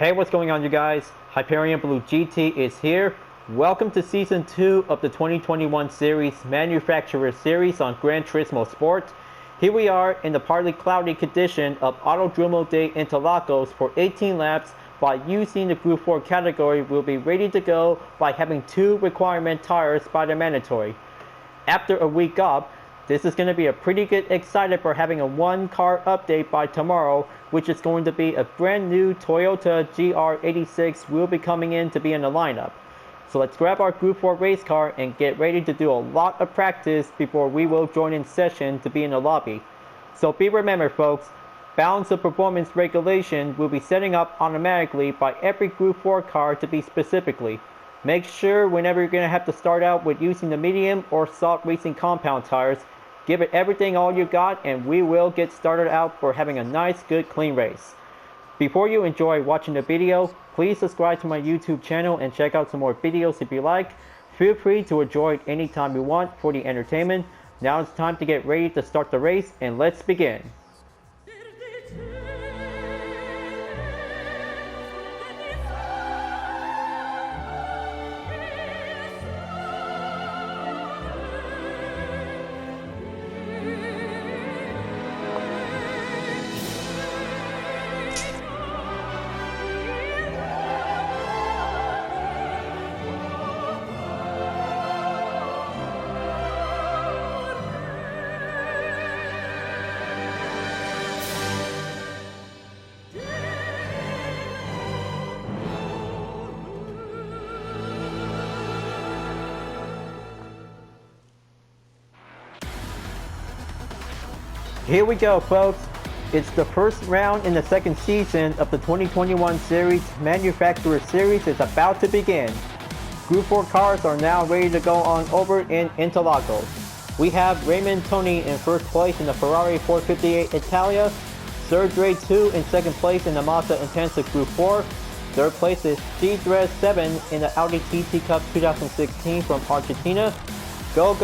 Hey, what's going on, you guys? Hyperion-Blue-GT is here. Welcome to Season 2 of the 2021 Series Manufacturer Series on Gran Turismo Sport. Here we are in the partly cloudy condition of Autodormo De Interlagos for 18 laps. By using the Gr.4 category, we'll be ready to go by having 2 requirement tires by the mandatory. After a week off, this is going to be a pretty good excited for having a 1-car update by tomorrow, which is going to be a brand new Toyota Gr.86 will be coming in to be in the lineup. So let's grab our Gr.4 race car and get ready to do a lot of practice before we will join in session to be in the lobby. So be remembered, folks, balance of performance regulation will be setting up automatically by every Gr.4 car to be specifically. Make sure whenever you're going to have to start out with using the medium or soft racing compound tires, give it everything all you got, and we will get started out for having a nice, good, clean race. Before you enjoy watching the video, please subscribe to my YouTube channel and check out some more videos if you like. Feel free to enjoy it anytime you want for the entertainment. Now it's time to get ready to start the race, and let's begin. Here we go, folks. It's the first round in the second season of the 2021 Series Manufacturer Series is about to begin. Gr.4 cars are now ready to go on over in Interlagos. We have Raymond Tony in first place in the Ferrari 458 Italia, Sergey 2 in second place in the Mazda Intensive Gr.4, third place is Gr.7 in the Audi TT Cup 2016 from Argentina. Go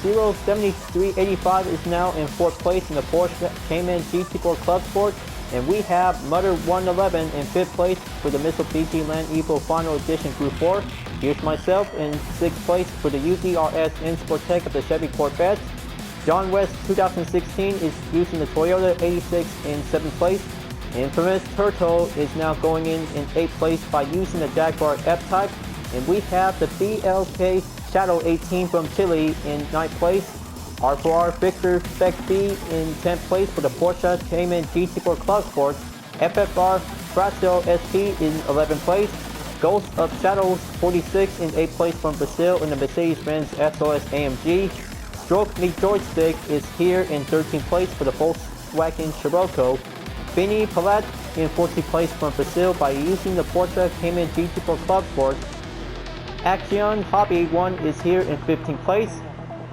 07385 is now in 4th place in the Porsche Cayman GT4 Club Sport, and we have Mutter 111 in 5th place for the Mitsubishi Land Evo Final Edition Gr.4. Here's myself in 6th place for the UDRS Sportec of the Chevy Corvette. John West 2016 is using the Toyota 86 in 7th place. Infamous Turtle is now going in 8th place by using the Jaguar F-Type, and we have the BLK Shadow 18 from Chile in 9th place. R4R Victor Spec B in 10th place for the Porsche Cayman GT4 Club Sport. FFR Brasil SP in 11th place. Ghost of Shadows 46 in 8th place from Brazil in the Mercedes-Benz SOS AMG. Stroke Me Joystick is here in 13th place for the Volkswagen Scirocco. Vinny Palat in 14th place from Brazil by using the Porsche Cayman GT4 Club Sport. Action Hobby 1 is here in 15th place.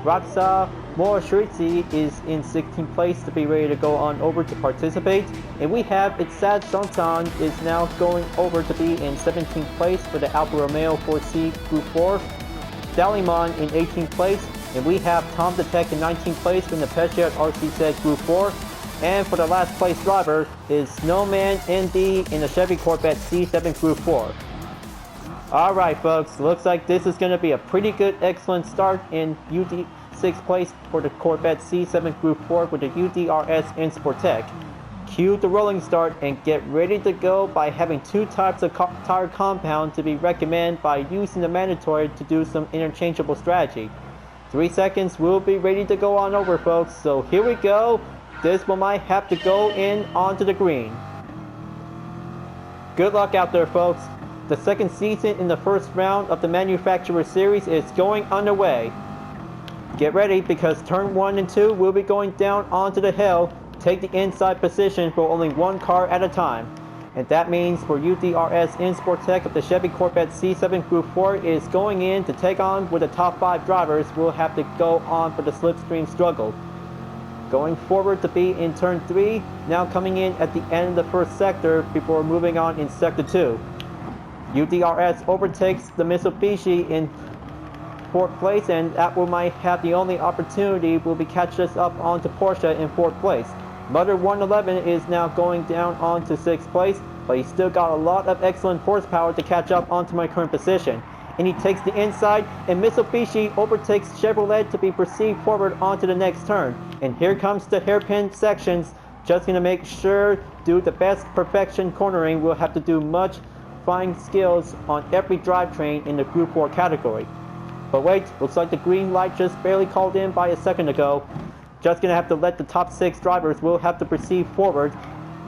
Raksa Morashritzi is in 16th place to be ready to go on over to participate. And we have Itzad Sontan is now going over to be in 17th place for the Alfa Romeo 4C Gr.4. Dalimon in 18th place. And we have Tom the Tech in 19th place from the Peugeot RCZ Gr.4. And for the last place driver is Snowman ND in the Chevy Corvette C7 Gr.4. Alright, folks, looks like this is going to be a pretty good, excellent start in UD 6th place for the Corvette C7 Gr.4 with the UDRS Sportec. Cue the rolling start and get ready to go by having 2 types of tire compound to be recommended by using the mandatory to do some interchangeable strategy. 3 seconds, we'll be ready to go on over, folks, so here we go. This one might have to go in onto the green. Good luck out there, folks. The second season in the first round of the Manufacturer Series is going underway. Get ready because turn 1 and 2 will be going down onto the hill. Take the inside position for only 1 car at a time. And that means for UDRS Sportec of the Chevy Corvette C7 Gr.4 is going in to take on with the top 5 drivers will have to go on for the slipstream struggle. Going forward to be in turn 3, now coming in at the end of the first sector before moving on in sector 2. UDRS overtakes the Mitsubishi in 4th place, and that will might have the only opportunity will be catch us up onto Porsche in 4th place. Mutter 111 is now going down onto 6th place. but he's still got a lot of excellent horsepower to catch up onto my current position. And he takes the inside, and Mitsubishi overtakes Chevrolet to be proceed forward onto the next turn. And here comes the hairpin sections. Just gonna make sure, do the best perfection cornering. We'll have to do much fine skills on every drivetrain in the Group 4 category. But wait, looks like the green light just barely called in by a second ago. Just gonna have to let the top 6 drivers will have to proceed forward,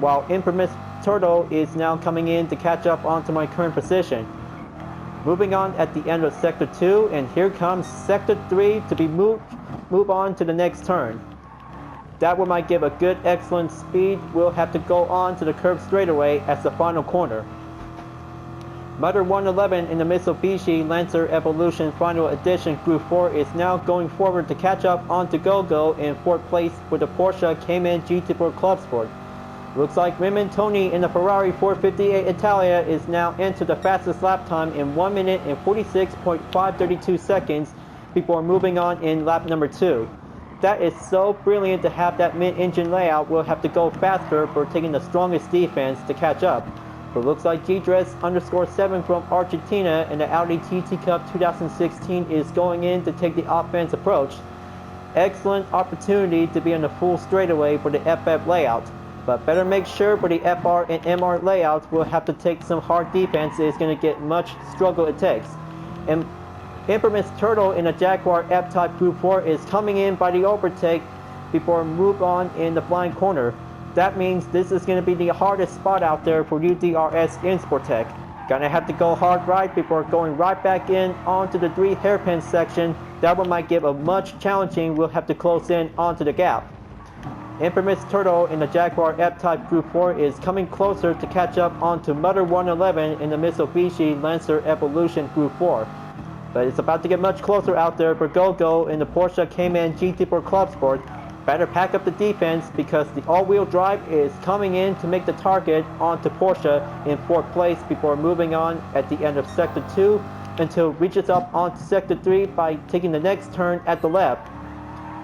while Infamous Turtle is now coming in to catch up onto my current position. Moving on at the end of Sector 2, and here comes Sector 3 to be move on to the next turn. That one might give a good excellent speed. We'll have to go on to the curve straightaway as the final corner. Motor 111 in the Mitsubishi Lancer Evolution Final Edition Group 4 is now going forward to catch up onto GoGo in 4th place with the Porsche Cayman GT4 Club Sport. Looks like Raymond Tony in the Ferrari 458 Italia is now into the fastest lap time in 1 minute and 46.532 seconds before moving on in lap number 2. That is so brilliant to have that mid-engine layout. We'll have to go faster for taking the strongest defense to catch up. But looks like Gr.4 from Argentina in the Audi TT Cup 2016 is going in to take the offense approach. Excellent opportunity to be on the full straightaway for the FF layout. But better make sure for the FR and MR layouts, we'll have to take some hard defense. It's going to get much struggle it takes. And Infamous Turtle in the Jaguar F-Type Group 4 is coming in by the overtake before move on in the blind corner. That means this is going to be the hardest spot out there for UDRS in Sportec. Gonna have to go hard right before going right back in onto the 3 hairpin section. That one might give a much challenging. We'll have to close in onto the gap. Infamous Turtle in the Jaguar F-Type Group 4 is coming closer to catch up onto Motor 111 in the Mitsubishi Lancer Evolution Group 4. But it's about to get much closer out there for GoGo in the Porsche Cayman GT4 Club Sport. Better pack up the defense because the all-wheel drive is coming in to make the target onto Porsche in 4th place before moving on at the end of Sector 2 until it reaches up onto Sector 3 by taking the next turn at the left.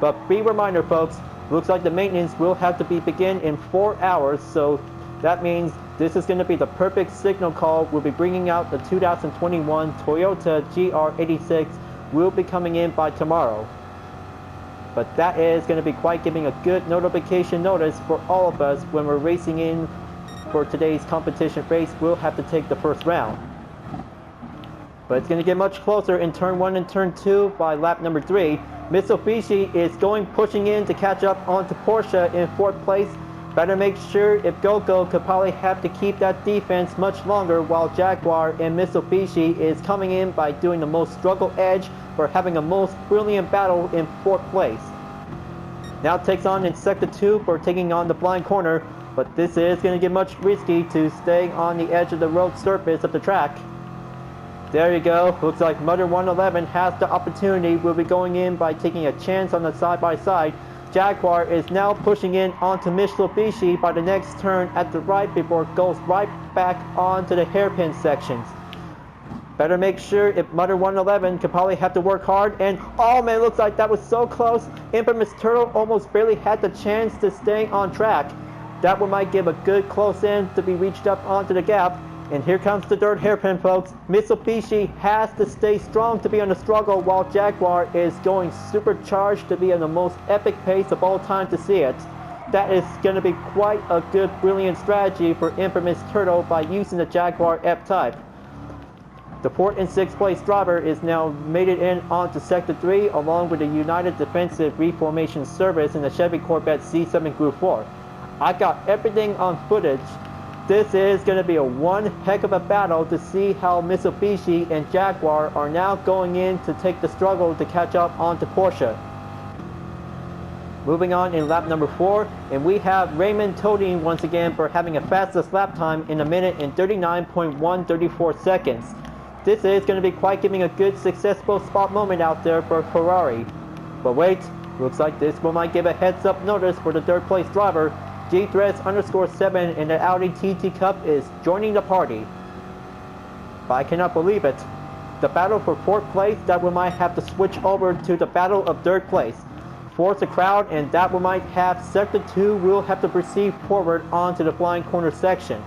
But be reminder folks, looks like the maintenance will have to be begin in 4 hours, so that means this is going to be the perfect signal call. We'll be bringing out the 2021 Toyota GR86 will be coming in by tomorrow. But that is going to be quite giving a good notification notice for all of us when we're racing in for today's competition race. We'll have to take the first round. But it's going to get much closer in turn 1 and turn 2 by lap number 3. Mitsubishi is pushing in to catch up onto Porsche in 4th place. Better make sure if GoGo could probably have to keep that defense much longer while Jaguar and Mitsubishi is coming in by doing the most struggle edge for having a most brilliant battle in 4th place. Now takes on in Sector 2 for taking on the blind corner, but this is going to get much risky to stay on the edge of the road surface of the track. There you go. Looks like Motor 111 has the opportunity. We'll be going in by taking a chance on the side-by-side. Jaguar is now pushing in onto Mitsubishi by the next turn at the right before it goes right back onto the hairpin sections. Better make sure if Motor 111 could probably have to work hard. And oh man, looks like that was so close. Infamous Turtle almost barely had the chance to stay on track. That one might give a good close in to be reached up onto the gap. And here comes the dirt hairpin, folks. Mitsubishi has to stay strong to be on the struggle while Jaguar is going supercharged to be on the most epic pace of all time to see it. That is going to be quite a good, brilliant strategy for Infamous Turtle by using the Jaguar F-Type. The 4th and 6th place driver is now made it in onto Sector 3 along with the United Defensive Reformation Service in the Chevy Corvette C7 Group 4. I got everything on footage. This is going to be a one heck of a battle to see how Mitsubishi and Jaguar are now going in to take the struggle to catch up onto Porsche. Moving on in lap number 4, and we have Raymond Tony once again for having a fastest lap time in 1 minute and 39.134 seconds. This is going to be quite giving a good successful spot moment out there for Ferrari. But wait, looks like this one might give a heads up notice for the 3rd place driver. Gr.4 in the Audi TT Cup is joining the party. But I cannot believe it. The battle for 4th place, that one might have to switch over to the battle of 3rd place. Force the crowd, and that one might have Sector 2 will have to proceed forward onto the blind corner section.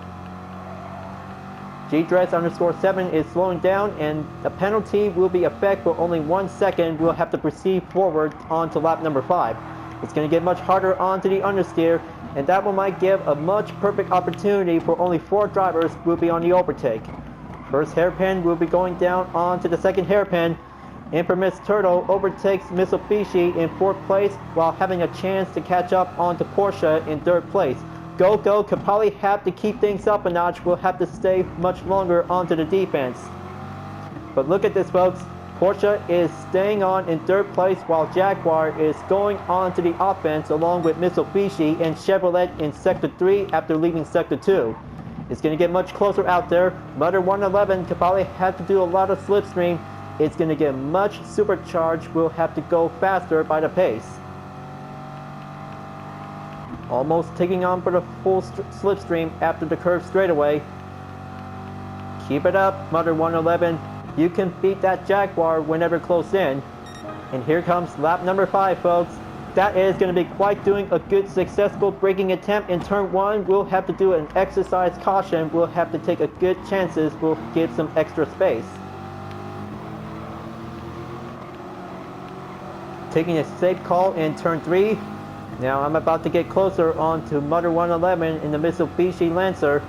Gr.4 is slowing down, and the penalty will be effect for only 1 second. We'll have to proceed forward onto lap number 5. It's going to get much harder onto the understeer, and that one might give a much perfect opportunity for only 4 drivers will be on the overtake. First hairpin will be going down onto the second hairpin. Infamous Turtle overtakes Mitsubishi in 4th place while having a chance to catch up onto Porsche in 3rd place. Go could probably have to keep things up a notch. We'll have to stay much longer onto the defense. But look at this, folks. Porsche is staying on in 3rd place while Jaguar is going on to the offense along with Mitsubishi and Chevrolet in Sector 3 after leaving Sector 2. It's going to get much closer out there. Motor 111 could probably have to do a lot of slipstream. It's going to get much supercharged. We'll have to go faster by the pace. Almost taking on for the full slipstream after the curve straightaway. Keep it up, Motor 111. You can beat that Jaguar whenever close in. And here comes lap number 5, folks. That is going to be quite doing a good successful braking attempt in turn 1. We'll have to do an exercise caution. We'll have to take a good chances. We'll give some extra space. Taking a safe call in turn 3. Now I'm about to get closer onto Motor 111 in the Mitsubishi Lancer.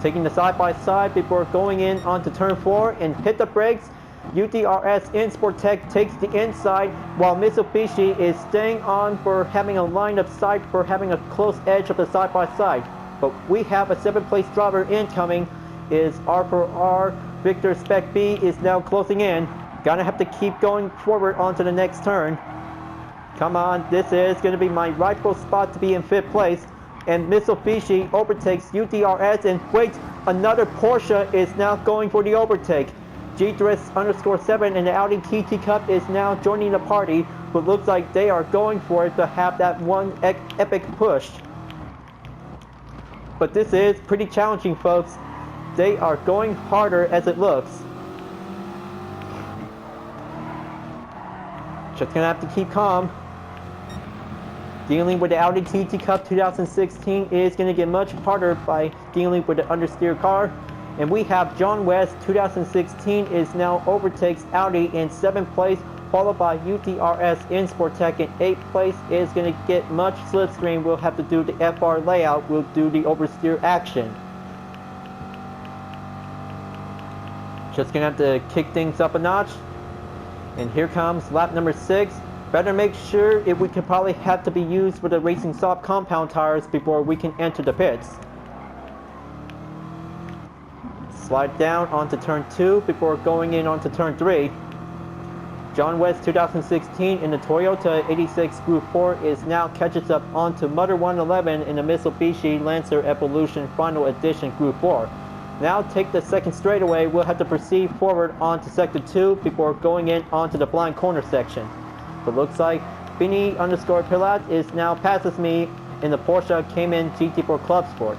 Taking the side-by-side before going in onto turn 4 and hit the brakes. UTRS in Sportec takes the inside while Mitsubishi is staying on for having a line of sight for having a close edge of the side-by-side. But we have a 7th place driver incoming. Is R4R. Victor Spec B is now closing in. Gonna have to keep going forward onto the next turn. Come on, this is going to be my rightful spot to be in 5th place. And Mitsubishi overtakes UTRS, and wait, another Porsche is now going for the overtake. Gr.4 in the Audi TT Cup is now joining the party, but looks like they are going for it to have that one epic push. But this is pretty challenging, folks. They are going harder as it looks. Just gonna have to keep calm. Dealing with the Audi TT Cup 2016 is going to get much harder by dealing with the understeer car. And we have John West 2016 is now overtakes Audi in 7th place, followed by UTRS in Sportec in 8th place. Is going to get much slipstream. We'll have to do the FR layout. We'll do the oversteer action. Just going to have to kick things up a notch. And here comes lap number 6. Better make sure if we could probably have to be used with the Racing Soft compound tires before we can enter the pits. Slide down onto turn 2 before going in onto turn 3. John West 2016 in the Toyota 86 Gr.4 is now catches up onto Motor 111 in the Mitsubishi Lancer Evolution Final Edition Gr.4. Now take the second straightaway. We'll have to proceed forward onto Sector 2 before going in onto the blind corner section. But looks like Fini_Pilat is now passes me in the Porsche Cayman GT4 Club Sport.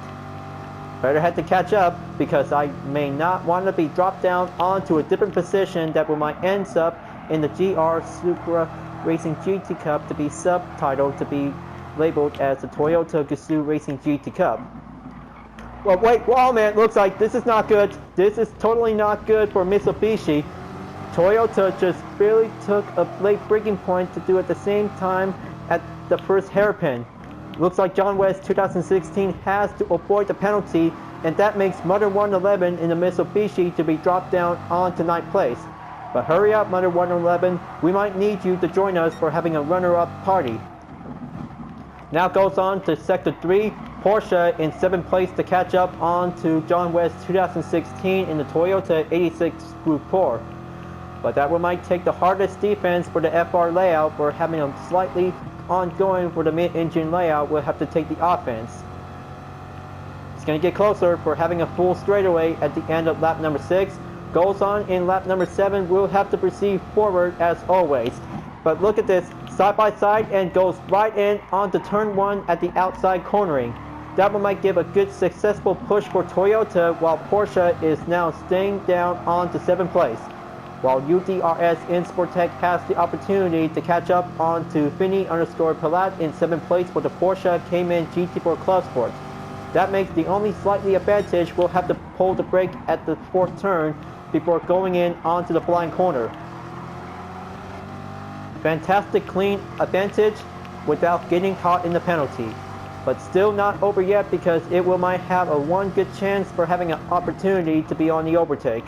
Better have to catch up because I may not want to be dropped down onto a different position that might end up in the GR Supra Racing GT Cup to be subtitled to be labeled as the Toyota Gazoo Racing GT Cup. Well, wait, whoa, man, looks like this is not good. This is totally not good for Mitsubishi. Toyota just barely took a late braking point to do at the same time at the first hairpin. Looks like John West 2016 has to avoid the penalty, and that makes Motor 111 in the Mitsubishi to be dropped down onto 9th place. But hurry up, Motor 111, we might need you to join us for having a runner-up party. Now goes on to Sector 3, Porsche in 7th place to catch up on to John West 2016 in the Toyota 86 Gr.4. But that one might take the hardest defense for the FR layout. For having a slightly ongoing for the mid-engine layout, we'll have to take the offense. It's going to get closer for having a full straightaway at the end of lap number 6. Goes on in lap number 7. We'll have to proceed forward as always. But look at this, side by side, and goes right in onto turn 1 at the outside cornering. That one might give a good successful push for Toyota, while Porsche is now staying down onto 7th place. While UTRS in Sportec has the opportunity to catch up onto Fini_Pilat in 7th place for the Porsche Cayman GT4 Club Sport. That makes the only slightly advantage. We'll have to pull the brake at the fourth turn before going in onto the blind corner. Fantastic clean advantage without getting caught in the penalty. But still not over yet because it will might have a one good chance for having an opportunity to be on the overtake.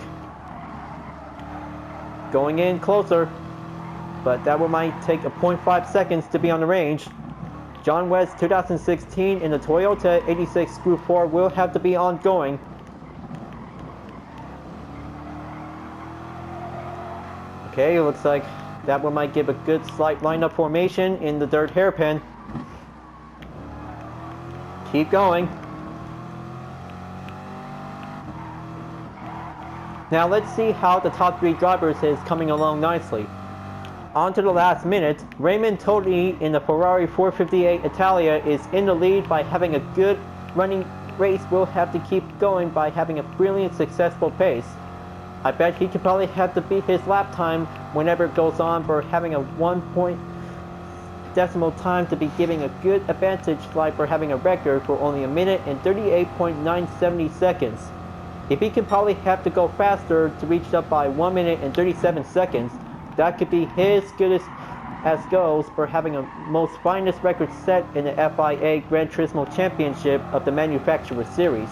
Going in closer, but that will might take a 0.5 seconds to be on the range. John West 2016 in the Toyota 86 Group 4 will have to be ongoing. Okay, it looks like that one might give a good slight lineup formation in the dirt hairpin. Keep going. Now let's see how the top three drivers is coming along nicely. On to the last minute, Raymond Toti in the Ferrari 458 Italia is in the lead by having a good running race. Will have to keep going by having a brilliant successful pace. I bet he could probably have to beat his lap time whenever it goes on for having a 1 decimal time to be giving a good advantage like for having a record for only a minute and 38.970 seconds. If he can probably have to go faster to reach up by 1 minute and 37 seconds, that could be his goodest as goes for having a most finest record set in the FIA Gran Turismo Championship of the Manufacturer Series.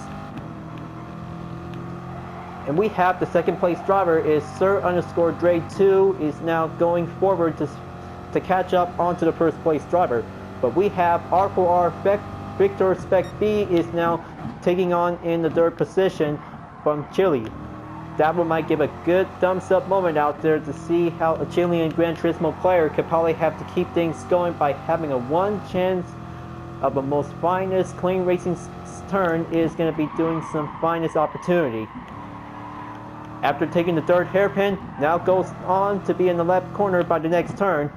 And we have the second place driver is Sir_Dre2 is now going forward to catch up onto the first place driver. But we have R4R Victor Spec B is now taking on in the third position from Chile. That one might give a good thumbs up moment out there to see how a Chilean Gran Turismo player could probably have to keep things going by having a one chance of a most finest clean racing turn is going to be doing some finest opportunity. After taking the third hairpin, now goes on to be in the left corner by the next turn.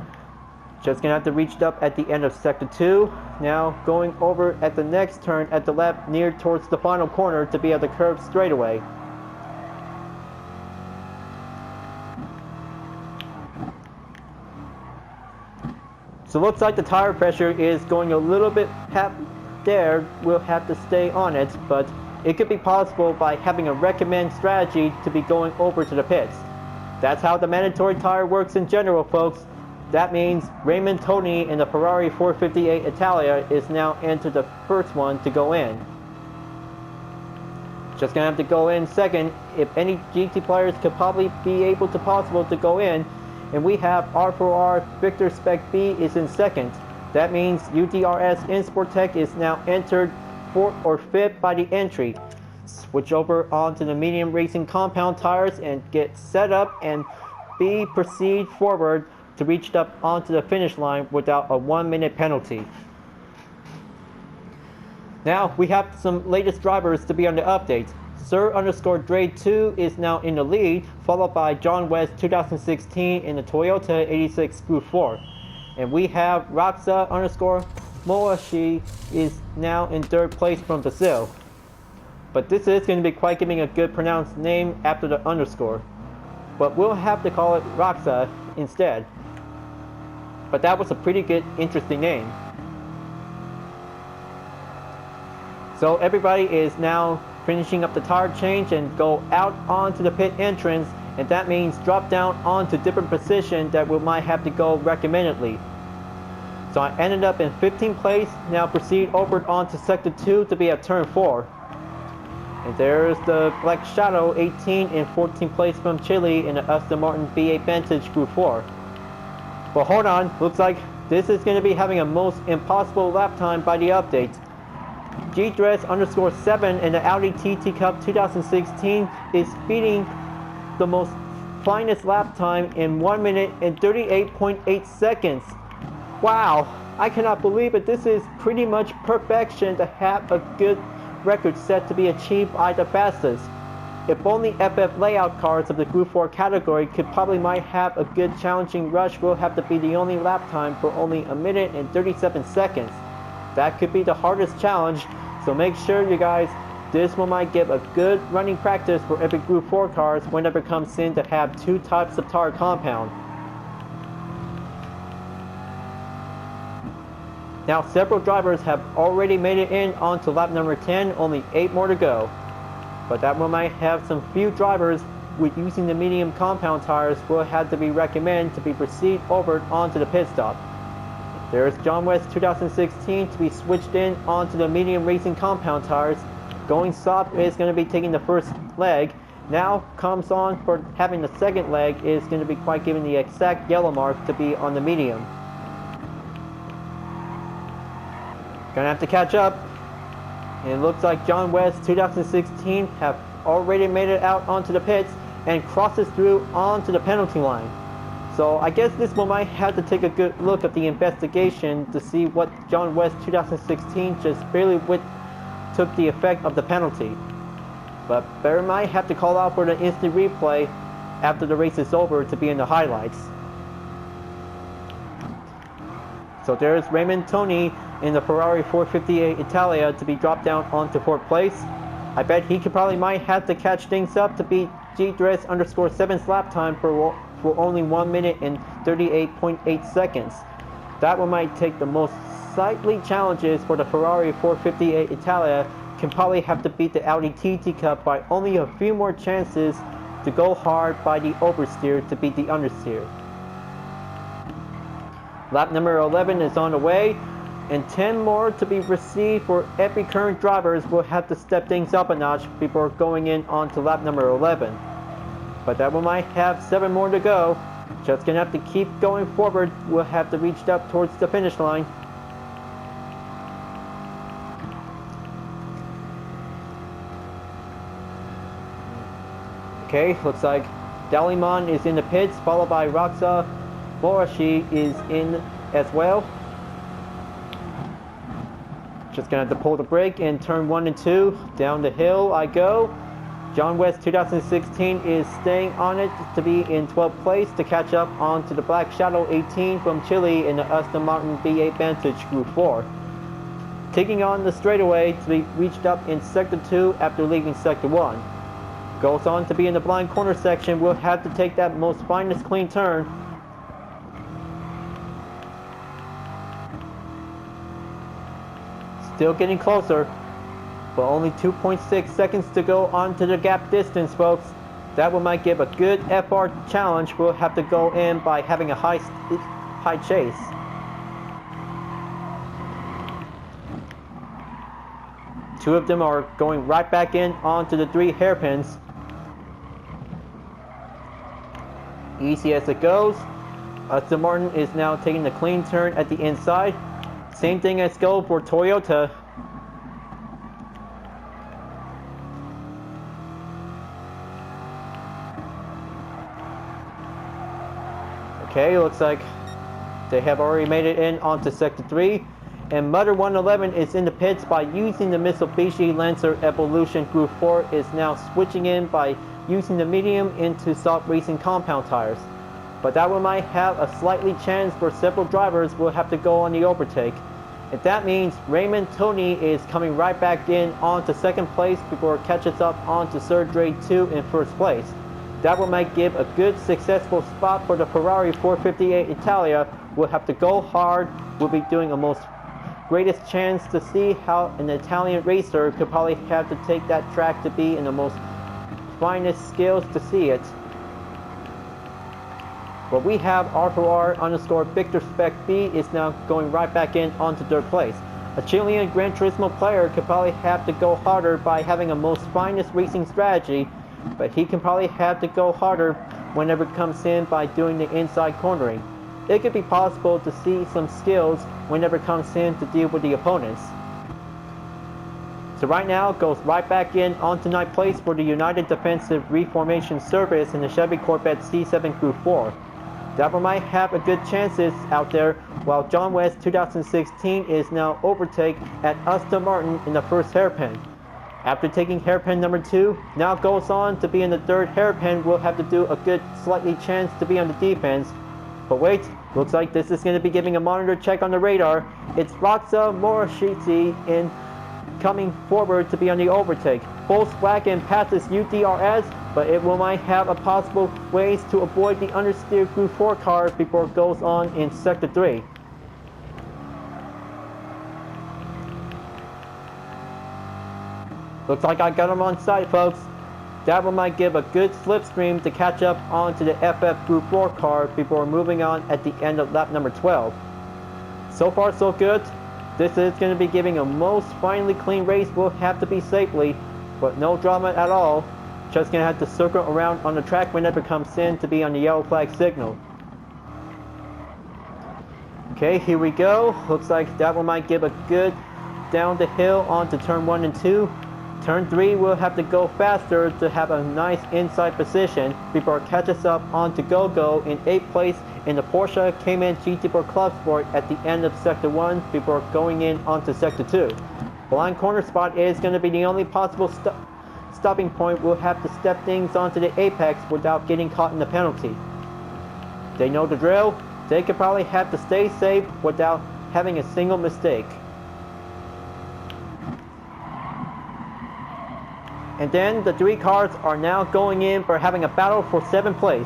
Just going to have to reach up at the end of sector 2. Now going over at the next turn at the left near towards the final corner to be at the curved straightaway. So looks like the tire pressure is going a little bit there. We'll have to stay on it, but it could be possible by having a recommend strategy to be going over to the pits. That's how the mandatory tire works in general, folks. That means Raymond Toti in the Ferrari 458 Italia is now into the first one to go in. Just gonna have to go in second. If any GT players could probably be able to possible to go in. And we have R4R Victor Spec B is in second. That means UDRS Insportec is now entered fourth or fifth by the entry. Switch over onto the medium racing compound tires and get set up and proceed forward to reach up onto the finish line without a 1 minute penalty. Now we have some latest drivers to be on the update. Sir_Dre2 is now in the lead, followed by John West 2016 in the Toyota 86 Group 4. And we have Raxa_Moashi is now in third place from Brazil. But this is going to be quite giving a good pronounced name after the underscore. But we'll have to call it Raxa instead. But that was a pretty good, interesting name. So everybody is now finishing up the tire change and go out onto the pit entrance, and that means drop down onto different position that we might have to go recommendedly. So I ended up in 15th place. Now proceed over onto sector 2 to be at turn 4. And there's the Black Shadow 18 in 14th place from Chile in the Aston Martin V8 Vantage Group 4. But hold on, looks like this is going to be having a most impossible lap time by the update. Gr.4 in the Audi TT Cup 2016 is beating the most finest lap time in 1 minute and 38.8 seconds. Wow, I cannot believe it. This is pretty much perfection to have a good record set to be achieved by the fastest. If only FF layout cars of the Group 4 category could probably might have a good challenging rush, will have to be the only lap time for only 1 minute and 37 seconds. That could be the hardest challenge, so make sure you guys, this one might give a good running practice for every Group 4 cars whenever it comes in to have two types of tire compound. Now several drivers have already made it in onto lap number 10, only 8 more to go. but that one might have some few drivers with using the medium compound tires will have to be recommended to be proceed over onto the pit stop. There's John West 2016 to be switched in onto the medium racing compound tires. Going soft is going to be taking the first leg. Now comes on for having the second leg is going to be quite given the exact yellow mark to be on the medium. Gonna have to catch up. And it looks like John West 2016 have already made it out onto the pits and crosses through onto the penalty line. So I guess this one might have to take a good look at the investigation to see what John West 2016 just barely took the effect of the penalty. But Bear might have to call out for the instant replay after the race is over to be in the highlights. So there's Raymond Toni in the Ferrari 458 Italia to be dropped down onto 4th place. I bet he might have to catch things up to beat Gr.4 lap time for only 1 minute and 38.8 seconds. That one might take the most slightly challenges for the Ferrari 458 Italia. Can probably have to beat the Audi TT Cup by only a few more chances to go hard by the oversteer to beat the understeer. Lap number 11 is on the way, and 10 more to be received for every current drivers will have to step things up a notch before going in onto lap number 11. But that one might have 7 more to go. Just gonna have to keep going forward. We'll have to reach up towards the finish line. Okay, looks like Daliman is in the pits, followed by Roxa Borashi is in as well. Just gonna have to pull the brake in turn 1 and 2. Down the hill I go. John West 2016 is staying on it to be in 12th place to catch up onto the Black Shadow 18 from Chile in the Aston Martin V8 Vantage Gr.4. Taking on the straightaway to be reached up in Sector 2 after leaving Sector 1. Goes on to be in the blind corner section. We'll have to take that most finest clean turn. Still getting closer, but only 2.6 seconds to go on to the gap distance, folks. That one might give a good FR challenge. We'll have to go in by having a high chase. Two of them are going right back in onto the 3 hairpins. Easy as it goes. Aston Martin is now taking the clean turn at the inside. Same thing as go for Toyota. Okay, looks like they have already made it in onto Sector 3. And Mutter 111 is in the pits by using the Mitsubishi Lancer Evolution Gr.4 is now switching in by using the medium into soft racing compound tires. But that one might have a slightly chance for several drivers will have to go on the overtake. If that means Raymond Toni is coming right back in onto 2nd place before it catches up onto Sergey 2 in 1st place. That one might give a good successful spot for the Ferrari 458 Italia. We'll have to go hard. We'll be doing a most greatest chance to see how an Italian racer could probably have to take that track to be in the most finest skills to see it. But we have R4R_ Victor Spec B is now going right back in onto 3rd place. A Chilean Gran Turismo player could probably have to go harder by having a most finest racing strategy, but he can probably have to go harder whenever it comes in by doing the inside cornering. It could be possible to see some skills whenever it comes in to deal with the opponents. So right now, it goes right back in onto 9th place for the United Defensive Reformation Service in the Chevy Corvette C7 Gr.4. That one might have a good chances out there, while John West 2016 is now overtake at Aston Martin in the 1st hairpin. After taking hairpin number 2, now goes on to be in the 3rd hairpin. We'll have to do a good slightly chance to be on the defense. But wait, looks like this is going to be giving a monitor check on the radar. It's Roxa Morashitsi in coming forward to be on the overtake. Volkswagen passes UDRS, but it might have a possible ways to avoid the understeer Gr.4 car before it goes on in Sector 3. Looks like I got him on sight, folks. That one might give a good slipstream to catch up onto the FF Group 4 car before moving on at the end of lap number 12. So far so good. This is going to be giving a most finely clean race. Will have to be safely, but no drama at all. Just going to have to circle around on the track whenever it comes in to be on the yellow flag signal. Okay, here we go. Looks like that one might give a good down the hill onto turn 1 and 2. Turn 3 will have to go faster to have a nice inside position before it catches up onto Go-Go in 8th place in the Porsche Cayman GT4 Club Sport at the end of Sector 1 before going in onto Sector 2. Blind corner spot is going to be the only possible stopping point. We'll have to step things onto the apex without getting caught in the penalty. They know the drill. They could probably have to stay safe without having a single mistake. And then the 3 cars are now going in for having a battle for 7th place.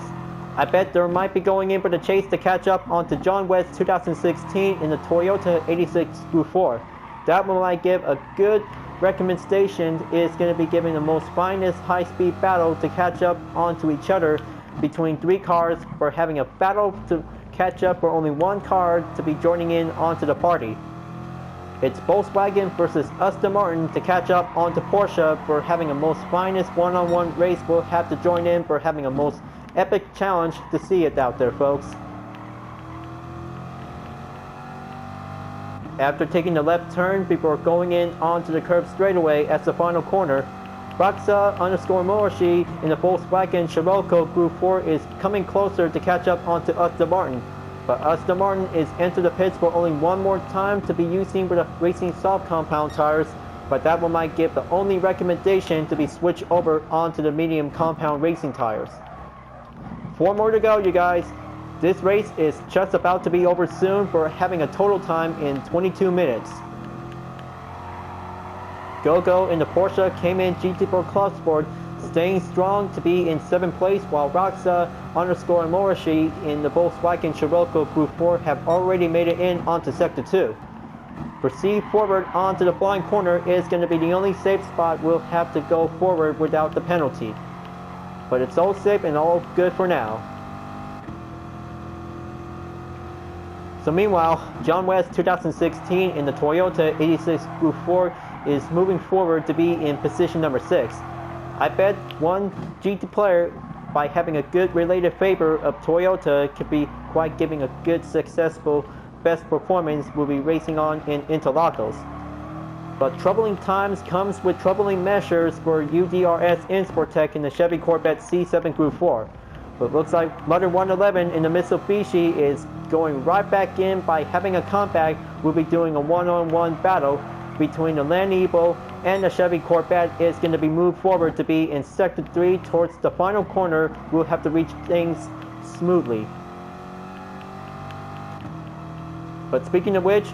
I bet they might be going in for the chase to catch up onto John West 2016 in the Toyota 86 Group 4. That one might give a good recommendation. Is going to be giving the most finest high-speed battle to catch up onto each other between 3 cars for having a battle to catch up for only 1 car to be joining in onto the party. It's Volkswagen versus Aston Martin to catch up onto Porsche for having a most finest one-on-one race. Will have to join in for having a most epic challenge to see it out there, folks. After taking the left turn before going in onto the curb straightaway as the final corner, Roxa_Moroshi in the Volkswagen Scirocco Group 4 is coming closer to catch up onto Aston Martin. But Aston Martin is entered the pits for only one more time to be using with the racing soft compound tires, but that one might give the only recommendation to be switched over onto the medium compound racing tires. 4 more to go, you guys. This race is just about to be over soon for having a total time in 22 minutes. Go-Go in the Porsche Cayman GT4 Club Sport staying strong to be in 7th place, while Roxa_Moroshi in the Volkswagen Scirocco Group 4 have already made it in onto Sector 2. Proceed forward onto the blind corner is going to be the only safe spot. We'll have to go forward without the penalty. But it's all safe and all good for now. So meanwhile, John West 2016 in the Toyota 86 Group 4 is moving forward to be in position number 6. I bet one GT player, by having a good related favor of Toyota, could be quite giving a good successful best performance will be racing on in Interlagos. But troubling times comes with troubling measures for UDRS Insportec in the Chevy Corvette C7 Group 4. But looks like Mother 111 in the Mitsubishi is going right back in by having a comeback. We'll be doing a one-on-one battle between the Land Evo and the Chevy Corvette. Is going to be moved forward to be in Sector 3 towards the final corner. We'll have to reach things smoothly. But speaking of which,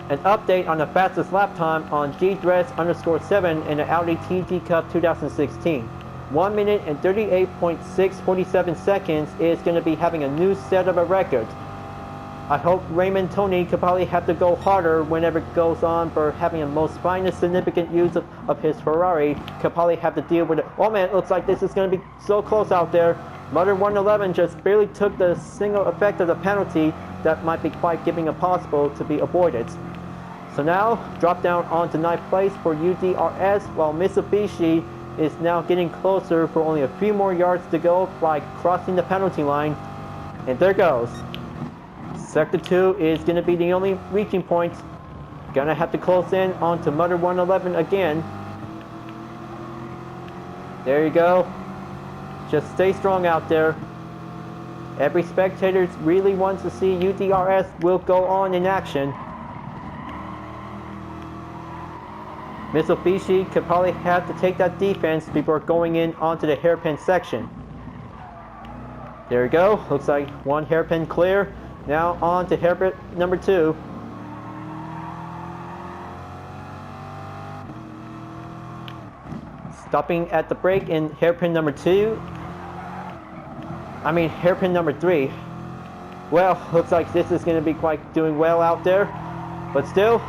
an update on the fastest lap time on Gr.4 in the Audi TT Cup 2016. 1 minute and 38.647 seconds is going to be having a new set of a record. I hope Raymond Tony could probably have to go harder whenever it goes on for having the most finest significant use of his Ferrari. Could probably have to deal with it. Oh man, it looks like this is going to be so close out there. Mother 111 just barely took the single effect of the penalty that might be quite giving it possible to be avoided. So now, drop down onto 9th place for UDRS, while Mitsubishi is now getting closer for only a few more yards to go by crossing the penalty line. And there goes. Sector 2 is going to be the only reaching point. Gonna have to close in onto Mother 111 again. There you go. Just stay strong out there. Every spectator really wants to see UDRS will go on in action. Mitsubishi could probably have to take that defense before going in onto the hairpin section. There we go. Looks like one hairpin clear. Now on to hairpin number 2. Stopping at the brake in hairpin number 2. Hairpin number 3. Well, looks like this is going to be quite doing well out there. But still,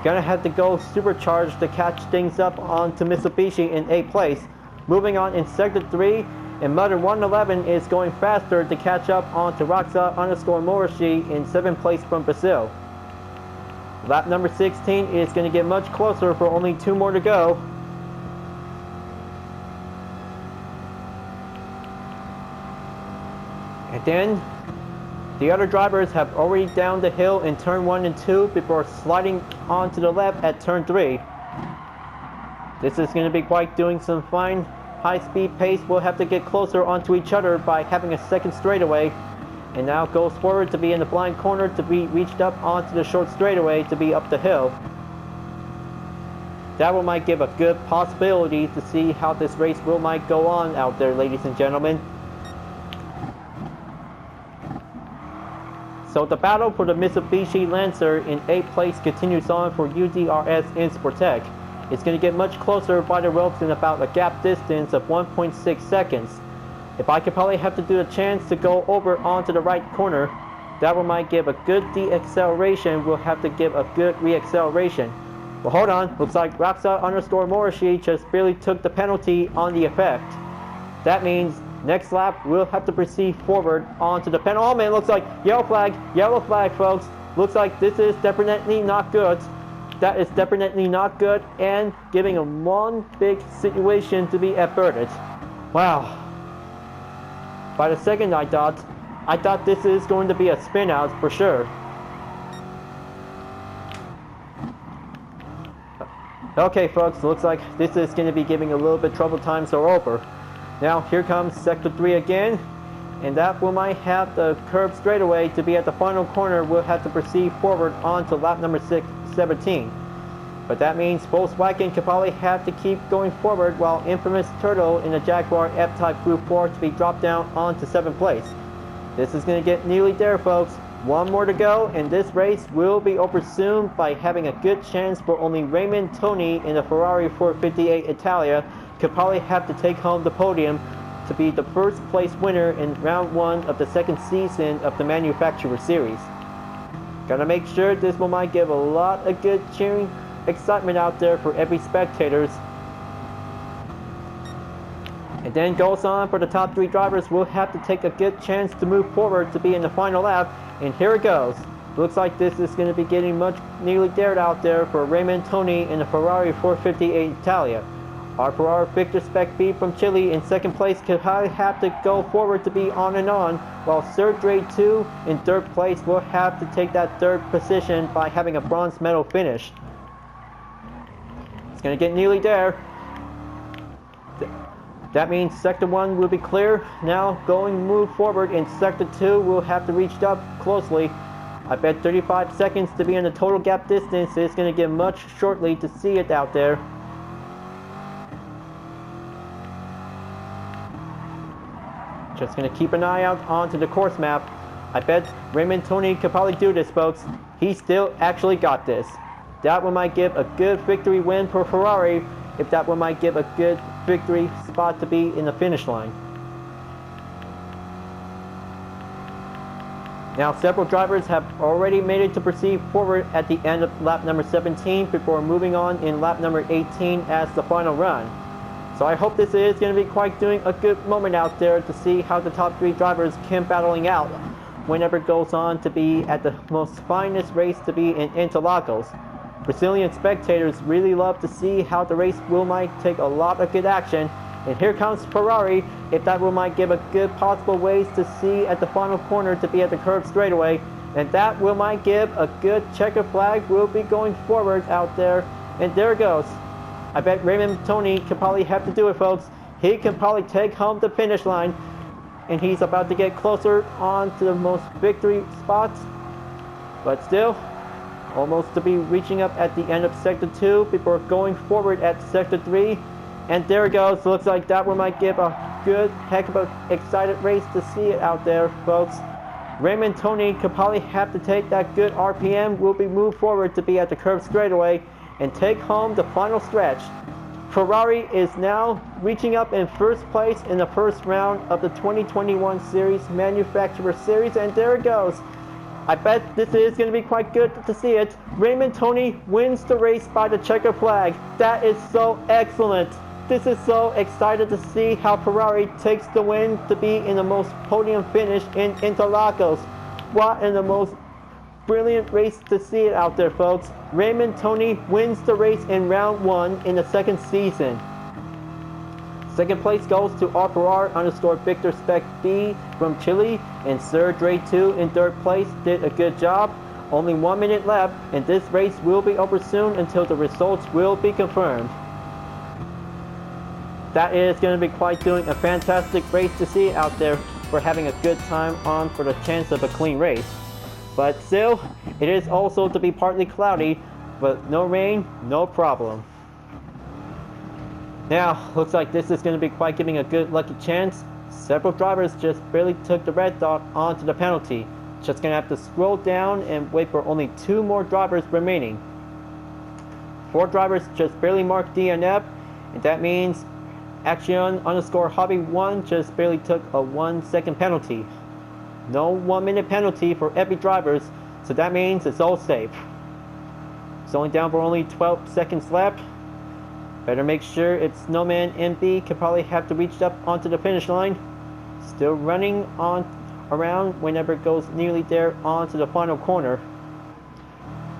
Gonna have to go supercharged to catch things up onto Mitsubishi in 8th place. Moving on in Sector 3, and Mother 111 is going faster to catch up onto Roxa_Morishi in 7th place from Brazil. Lap number 16 is going to get much closer for only 2 more to go. And then the other drivers have already down the hill in turn 1 and 2 before sliding onto the left at turn 3. This is going to be quite doing some fine high-speed pace. We'll have to get closer onto each other by having a second straightaway. And now goes forward to be in the blind corner to be reached up onto the short straightaway to be up the hill. That will might give a good possibility to see how this race will might go on out there, ladies and gentlemen. So the battle for the Mitsubishi Lancer in 8th place continues on for UDRS in Sportec. It's going to get much closer by the ropes in about a gap distance of 1.6 seconds. If I could probably have to do a chance to go over onto the right corner, that one might give a good deacceleration. We'll have to give a good reacceleration. Well, hold on. Looks like Roxa_Morishi just barely took the penalty on the effect. That means next lap we'll have to proceed forward onto the penalty. Oh man, looks like yellow flag, folks. Looks like this is definitely not good. That is definitely not good and giving a one big situation to be averted. Wow. By the second I thought this is going to be a spin out for sure. Okay folks, looks like this is going to be giving a little bit trouble times are over. Now here comes Sector 3 again, and that will might have the curb straightaway to be at the final corner. We'll have to proceed forward on to lap number 17. But that means Volkswagen could probably have to keep going forward while Infamous Turtle in the Jaguar F-Type Group 4 to be dropped down onto 7th place. This is going to get nearly there folks. One more to go, and this race will be over soon by having a good chance for only Raymond Toni in the Ferrari 458 Italia could probably have to take home the podium to be the first place winner in round 1 of the second season of the Manufacturer Series. Gotta make sure this one might give a lot of good cheering excitement out there for every spectators. And then goes on for the top 3 drivers. We'll have to take a good chance to move forward to be in the final lap. And here it goes. Looks like this is going to be getting much nearly dared out there for Raymond Toni in the Ferrari 458 Italia. Our Ferrari Victor Spec B from Chile in 2nd place could have to go forward to be on and on, while Sergey 2 in 3rd place will have to take that 3rd position by having a bronze medal finish. It's going to get nearly there. That means Sector 1 will be clear. Now move forward in Sector 2, we'll have to reach up closely. I bet 35 seconds to be in the total gap distance. It's going to get much shortly to see it out there. Just going to keep an eye out onto the course map. I bet Raymond Toni could probably do this, folks. He still actually got this. That one might give a good victory win for Ferrari, if that one might give a good victory spot to be in the finish line. Now several drivers have already made it to proceed forward at the end of lap number 17 before moving on in lap number 18 as the final run. So I hope this is going to be quite doing a good moment out there to see how the top 3 drivers can battling out whenever it goes on to be at the most finest race to be in Interlagos. Brazilian spectators really love to see how the race will might take a lot of good action. And here comes Ferrari, if that will might give a good possible ways to see at the final corner to be at the curb straightaway. And that will might give a good checker flag. Will be going forward out there. And there it goes. I bet Raymond Toni can probably have to do it, folks. He can probably take home the finish line. And he's about to get closer on to the most victory spots. But still, almost to be reaching up at the end of Sector 2 before going forward at Sector 3. And there it goes. Looks like that one might give a good, heck of a excited race to see it out there, folks. Raymond Toni could probably have to take that good RPM. Will be moved forward to be at the curb straightaway and take home the final stretch. Ferrari is now reaching up in first place in the first round of the 2021 Series Manufacturer Series, and there it goes. I bet this is going to be quite good to see it. Raymond Tony wins the race by the checker flag. That is so excellent. This is so excited to see how Ferrari takes the win to be in the most podium finish in Interlagos. What in the most brilliant race to see it out there, folks. Raymond Tony wins the race in round 1 in the second season. Second place goes to R4R_Victor Spec B from Chile, and Sir Dre 2 in third place did a good job. Only 1 minute left, and this race will be over soon until the results will be confirmed. That is going to be quite doing a fantastic race to see out there for having a good time on for the chance of a clean race. But still, it is also to be partly cloudy, but no rain, no problem. Now, looks like this is going to be quite giving a good lucky chance. Several drivers just barely took the red dot onto the penalty. Just going to have to scroll down and wait for only 2 more drivers remaining. 4 drivers just barely marked DNF, and that means Action_Hobby1 just barely took a 1 second penalty. No 1 minute penalty for every driver, so that means it's all safe. It's only down for only 12 seconds left. Better make sure it's Snowman MB could probably have to reach up onto the finish line. Still running on around whenever it goes nearly there onto the final corner.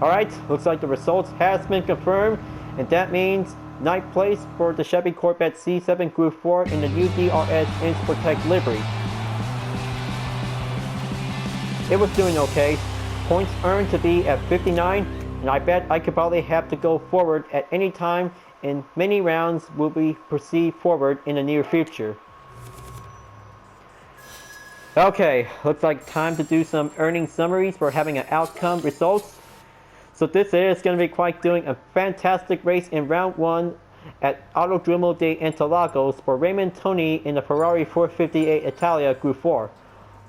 Alright, looks like the results has been confirmed, and that means 9th place for the Chevy Corvette C7 Group 4 in the UDRS InSportec livery. It was doing okay. Points earned to be at 59, and I bet I could probably have to go forward at any time, and many rounds will be proceed forward in the near future. Okay, looks like time to do some earning summaries for having an outcome results. So this is going to be quite doing a fantastic race in round 1 at Autodormo De Interlagos for Raymond Tony in the Ferrari 458 Italia Group 4.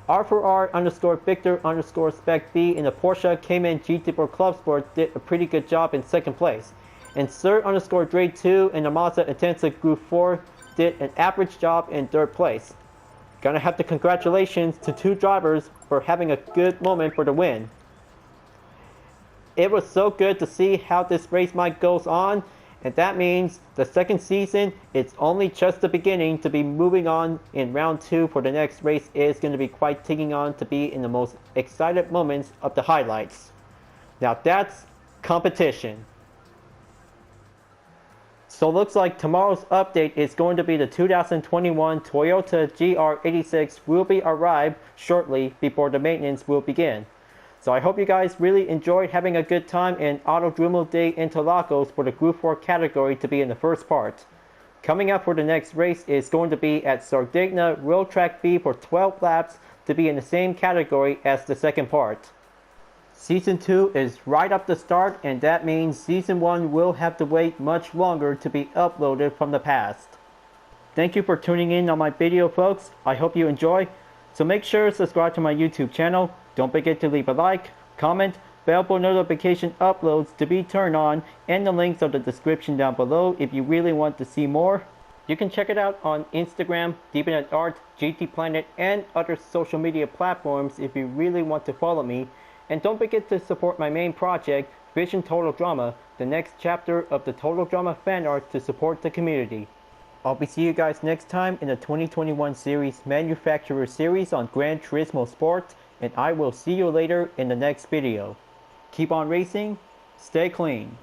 R4R_Victor_Spec B in the Porsche Cayman GT4 Club Sport did a pretty good job in 2nd place. And Sir_Dre 2 in the Mazda Intensive Group 4 did an average job in 3rd place. Gonna have to congratulations to 2 drivers for having a good moment for the win. It was so good to see how this race might goes on, and that means the second season, it's only just the beginning to be moving on in round 2 for the next race is going to be quite taking on to be in the most excited moments of the highlights. Now that's competition. So looks like tomorrow's update is going to be the 2021 Toyota Gr.86 will be arrived shortly before the maintenance will begin. So I hope you guys really enjoyed having a good time in Autodormo De Interlagos for the Group 4 category to be in the first part. Coming up for the next race is going to be at Sardinia Road Track B for 12 laps to be in the same category as the second part. Season 2 is right up the start, and that means Season 1 will have to wait much longer to be uploaded from the past. Thank you for tuning in on my video, folks. I hope you enjoy. So make sure to subscribe to my YouTube channel. Don't forget to leave a like, comment, bell for notification uploads to be turned on, and the links are in the description down below if you really want to see more. You can check it out on Instagram, Deepnet Art, GT Planet, and other social media platforms if you really want to follow me. And don't forget to support my main project, Vision Total Drama, the next chapter of the Total Drama fan art to support the community. I'll be seeing you guys next time in the 2021 series Manufacturer series on Gran Turismo Sport, and I will see you later in the next video. Keep on racing, stay clean.